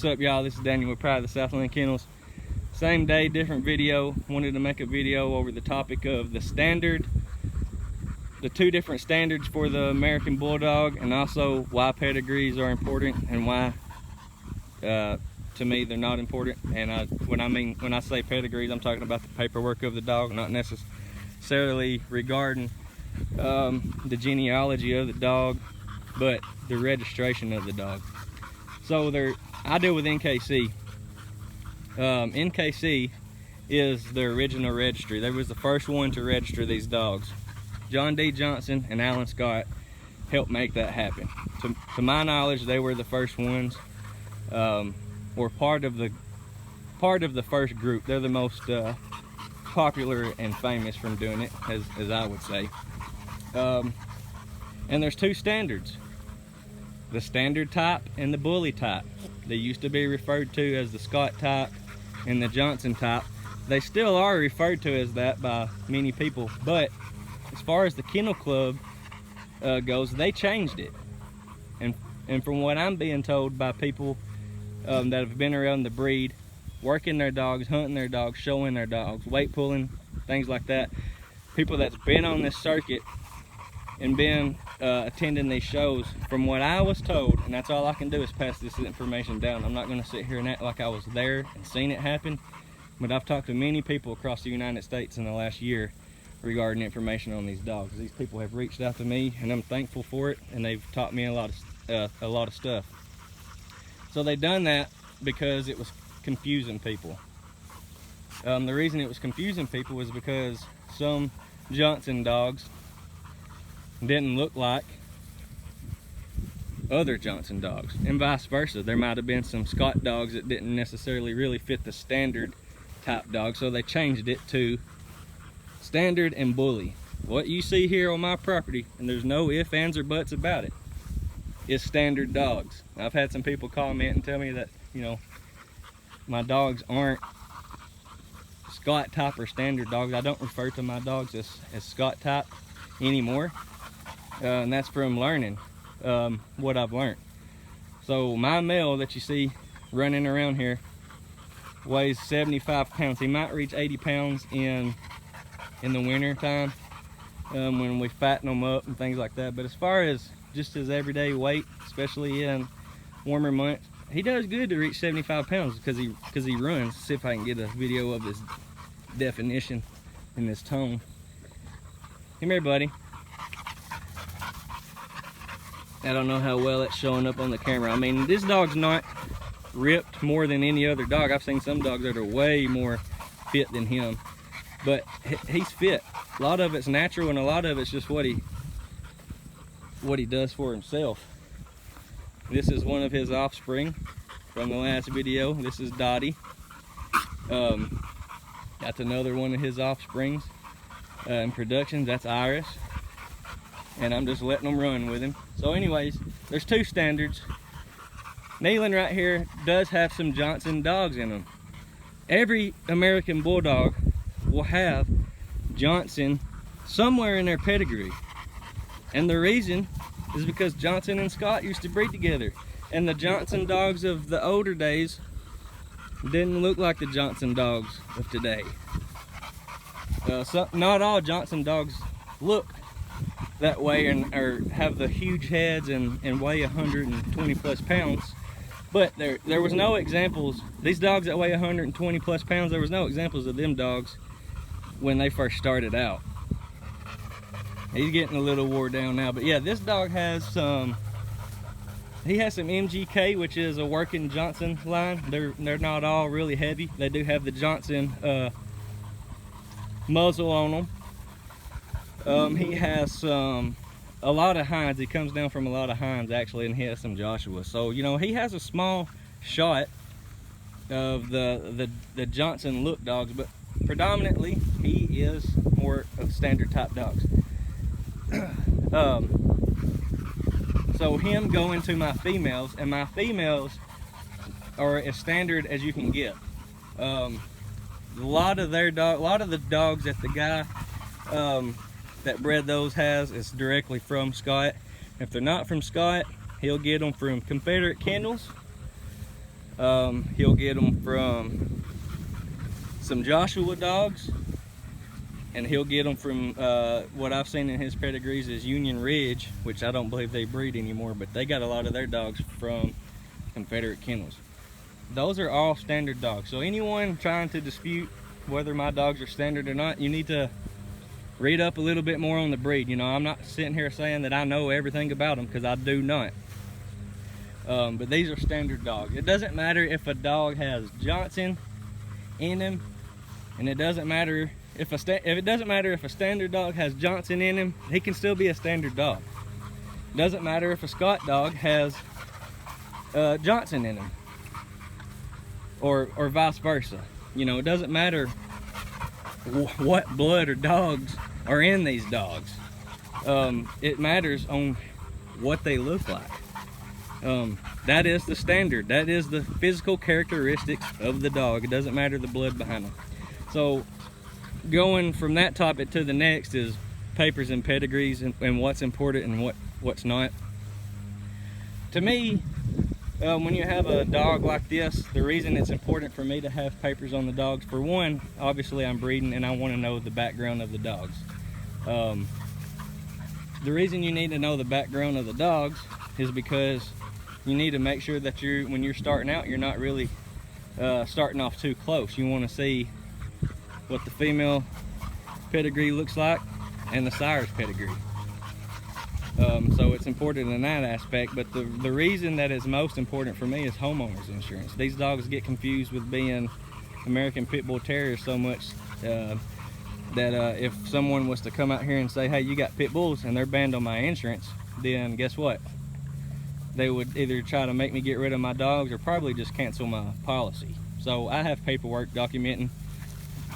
What's up, y'all? This is Daniel with Pride of the Southland Kennels. Same day, different video. Wanted to make a video over the topic of the two different standards for the American Bulldog, and also why pedigrees are important and why to me they're not important. And when I say pedigrees, I'm talking about the paperwork of the dog, not necessarily regarding the genealogy of the dog, but the registration of the dog. So I deal with NKC. NKC is the original registry. They was the first one to register these dogs. John D. Johnson and Alan Scott helped make that happen. To my knowledge, they were the first ones, or part of the first group. They're the most popular and famous from doing it, as I would say. And there's two standards: the standard type and the bully type. They used to be referred to as the Scott type and the Johnson type. They still are referred to as that by many people, but as far as the Kennel Club goes, they changed it. And from what I'm being told by people that have been around the breed, working their dogs, hunting their dogs, showing their dogs, weight pulling, things like that, people that's been on this circuit and been attending these shows, from what I was told, and that's all I can do is pass this information down. I'm not going to sit here and act like I was there and seen it happen, but I've talked to many people across the United States in the last year regarding information on these dogs. These people have reached out to me, and I'm thankful for it, and they've taught me a lot of stuff. So they done that because it was confusing people. The reason it was confusing people was because some Johnson dogs didn't look like other Johnson dogs, and vice versa. There might have been some Scott dogs that didn't necessarily really fit the standard type dog, so they changed it to standard and bully. What you see here on my property, and there's no ifs, ands, or buts about it, is standard dogs. I've had some people comment and tell me that, you know, my dogs aren't Scott type or standard dogs. I don't refer to my dogs as Scott type anymore. And that's from learning what I've learned. So my male that you see running around here weighs 75 pounds. He might reach 80 pounds in the winter time when we fatten them up and things like that. But as far as just his everyday weight, especially in warmer months, he does good to reach 75 pounds because he runs. See if I can get a video of his definition and his tone. Come here, buddy. I don't know how well it's showing up on the camera. I mean, this dog's not ripped more than any other dog. I've seen some dogs that are way more fit than him, but he's fit. A lot of it's natural, and a lot of it's just what he does for himself. This is one of his offspring from the last video. This is Dottie. That's another one of his offsprings in production. That's Iris. And I'm just letting them run with him. So anyways, there's two standards. Kneeling right here does have some Johnson dogs in them. Every American Bulldog will have Johnson somewhere in their pedigree. And the reason is because Johnson and Scott used to breed together. And the Johnson dogs of the older days didn't look like the Johnson dogs of today. Not all Johnson dogs look that way or have the huge heads and weigh 120 plus pounds, but there was no examples. These dogs that weigh 120 plus pounds, there was no examples of them dogs when they first started out. He's getting a little wore down now, but yeah, this dog has some MGK, which is a working Johnson line. They're not all really heavy. They do have the Johnson muzzle on them. He has a lot of hinds. He comes down from a lot of hinds actually, and he has some Joshua. So, you know, he has a small shot of the Johnson look dogs, but predominantly he is more of standard type dogs. So him going to my females, and my females are as standard as you can get. A lot of the dogs that the guy that bred those has is directly from Scott. If they're not from Scott, he'll get them from Confederate Kennels, He'll get them from some Joshua dogs, and he'll get them from what I've seen in his pedigrees is Union Ridge, which I don't believe they breed anymore, but they got a lot of their dogs from Confederate kennels. Those are all standard dogs. So anyone trying to dispute whether my dogs are standard or not, you need to read up a little bit more on the breed. You know, I'm not sitting here saying that I know everything about them, because I do not. But these are standard dogs. It doesn't matter if a dog has Johnson in him, and it doesn't matter if a standard dog has Johnson in him, he can still be a standard dog. It doesn't matter if a Scott dog has Johnson in him, or vice versa. You know, it doesn't matter what blood or dogs are in these dogs. It matters on what they look like. That is the standard. That is the physical characteristics of the dog. It doesn't matter the blood behind them. So going from that topic to the next is papers and pedigrees, and what's important and what's not. To me, when you have a dog like this, the reason it's important for me to have papers on the dogs, for one, obviously I'm breeding and I want to know the background of the dogs. The reason you need to know the background of the dogs is because you need to make sure that when you're starting out, you're not really starting off too close. You want to see what the female pedigree looks like and the sire's pedigree. So it's important in that aspect, but the reason that is most important for me is homeowners insurance. These dogs get confused with being American Pit Bull Terriers so much that if someone was to come out here and say, hey, you got pit bulls, and they're banned on my insurance, then guess what? They would either try to make me get rid of my dogs or probably just cancel my policy. So I have paperwork documenting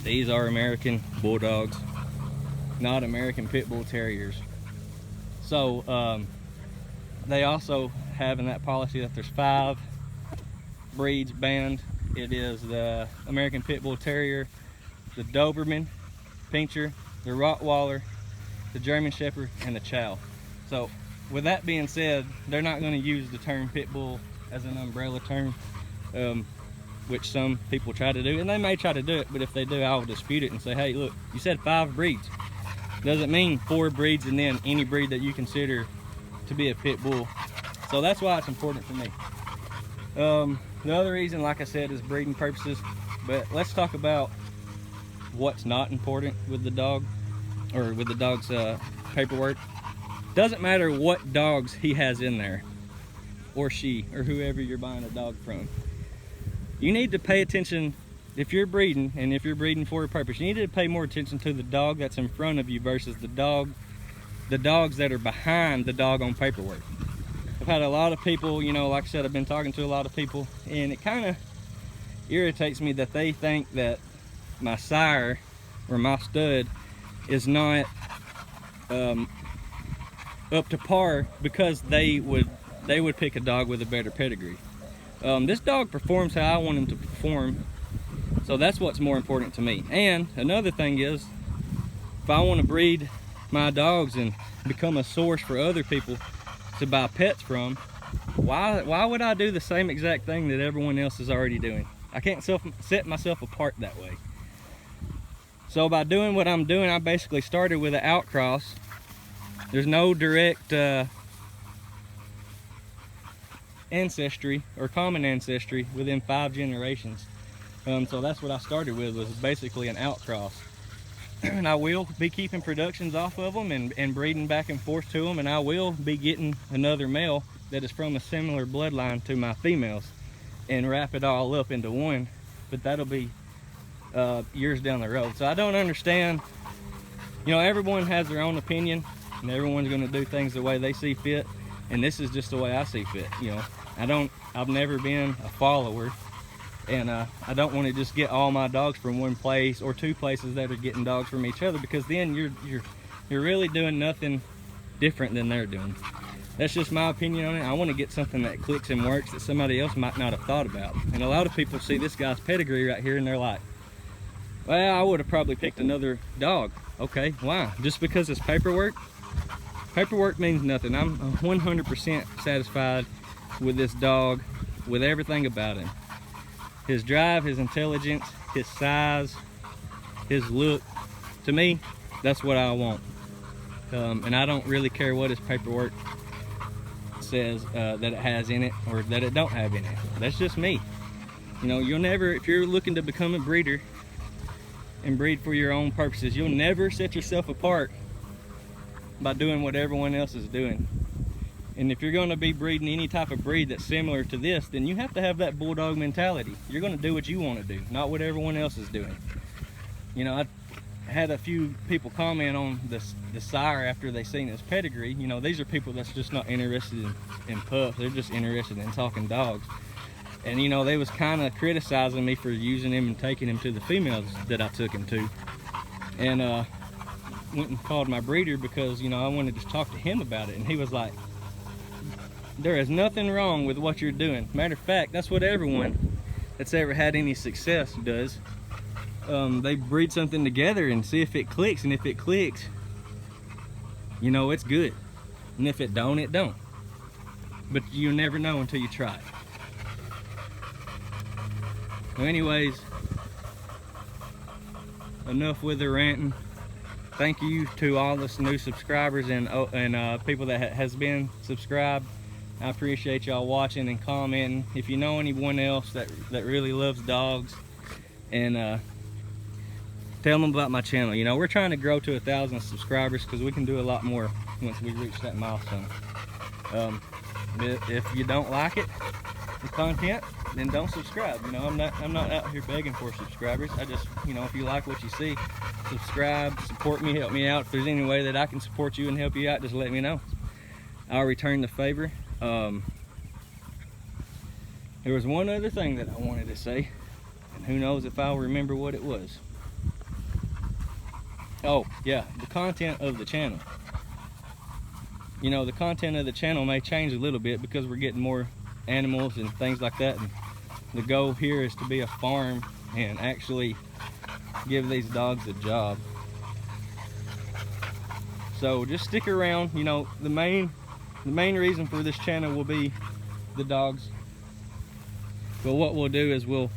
these are American Bulldogs, not American Pit Bull Terriers. So they also have in that policy that there's 5 breeds banned. It is the American Pit Bull Terrier, the Doberman Pinscher, the Rottweiler, the German Shepherd, and the Chow. So with that being said, they're not going to use the term pit bull as an umbrella term, which some people try to do, and they may try to do it, but if they do, I'll dispute it and say, hey, look, you said 5 breeds. Doesn't mean 4 breeds and then any breed that you consider to be a pit bull. So that's why it's important for me. The other reason, like I said, is breeding purposes, but let's talk about what's not important with the dog, or with the dog's paperwork. Doesn't matter what dogs he has in there, or she, or whoever you're buying a dog from. You need to pay attention if you're breeding, and if you're breeding for a purpose. You need to pay more attention to the dog that's in front of you versus the dogs that are behind the dog on paperwork. I've had a lot of people, you know, like I said, I've been talking to a lot of people, and it kind of irritates me that they think that my sire or my stud is not up to par because they would pick a dog with a better pedigree. This dog performs how I want him to perform, so that's what's more important to me. And another thing is, if I want to breed my dogs and become a source for other people to buy pets from, why would I do the same exact thing that everyone else is already doing? I can't set myself apart that way. So by doing what I'm doing, I basically started with an outcross. There's no direct ancestry or common ancestry within 5 generations. So that's what I started with, was basically an outcross. And I will be keeping productions off of them and breeding back and forth to them, and I will be getting another male that is from a similar bloodline to my females and wrap it all up into one, but that'll be years down the road. So I don't understand, you know, everyone has their own opinion and everyone's going to do things the way they see fit, and this is just the way I see fit. You know, I've never been a follower, and I don't want to just get all my dogs from one place or 2 places that are getting dogs from each other, because then you're really doing nothing different than they're doing. That's just my opinion on it. I want to get something that clicks and works that somebody else might not have thought about. And a lot of people see this guy's pedigree right here and they're like, well, I would have probably picked another dog. Okay, why? Just because it's paperwork? Paperwork means nothing. I'm 100% satisfied with this dog, with everything about him. His drive, his intelligence, his size, his look. To me, that's what I want. And I don't really care what his paperwork says that it has in it or that it don't have in it. That's just me. You know, you'll never, if you're looking to become a breeder and breed for your own purposes, you'll never set yourself apart by doing what everyone else is doing. And if you're going to be breeding any type of breed that's similar to this, then you have to have that bulldog mentality. You're going to do what you want to do, not what everyone else is doing. You know, I had a few people comment on the sire after they seen his pedigree. You know, these are people that's just not interested in pups. They're just interested in talking dogs. And you know, they was kind of criticizing me for using him and taking him to the females that I took him to. And went and called my breeder because, you know, I wanted to talk to him about it. And he was like, there is nothing wrong with what you're doing. Matter of fact, that's what everyone that's ever had any success does. They breed something together and see if it clicks, and if it clicks, you know, it's good. And if it don't, it don't. But you'll never know until you try it. Well, anyways, enough with the ranting. Thank you to all the new subscribers and people that has been subscribed. I appreciate y'all watching and commenting. If you know anyone else that really loves dogs, and tell them about my channel. You know, we're trying to grow to 1,000 subscribers because we can do a lot more once we reach that milestone. If you don't like it, the content, then don't subscribe. You know, I'm not out here begging for subscribers. I just, you know, if you like what you see, subscribe, support me, help me out. If there's any way that I can support you and help you out, just let me know. I'll return the favor. There was one other thing that I wanted to say, and who knows if I'll remember what it was. Oh yeah, the content of the channel. You know, the content of the channel may change a little bit because we're getting more animals and things like that, and the goal here is to be a farm and actually give these dogs a job. So just stick around. You know, the main reason for this channel will be the dogs, but what we'll do is we'll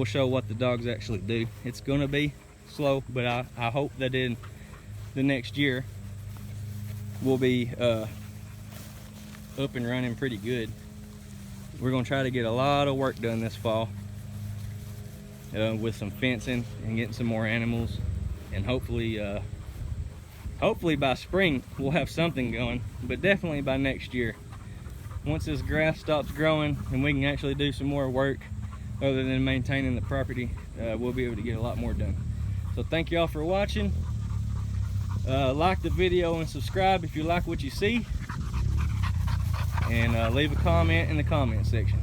show what the dogs actually do. It's gonna be slow, but I hope that in the next year we'll be up and running pretty good. We're gonna try to get a lot of work done this fall with some fencing and getting some more animals, and hopefully by spring we'll have something going, but definitely by next year, once this grass stops growing and we can actually do some more work other than maintaining the property, we'll be able to get a lot more done. So thank y'all for watching. Like the video and subscribe if you like what you see, and leave a comment in the comment section.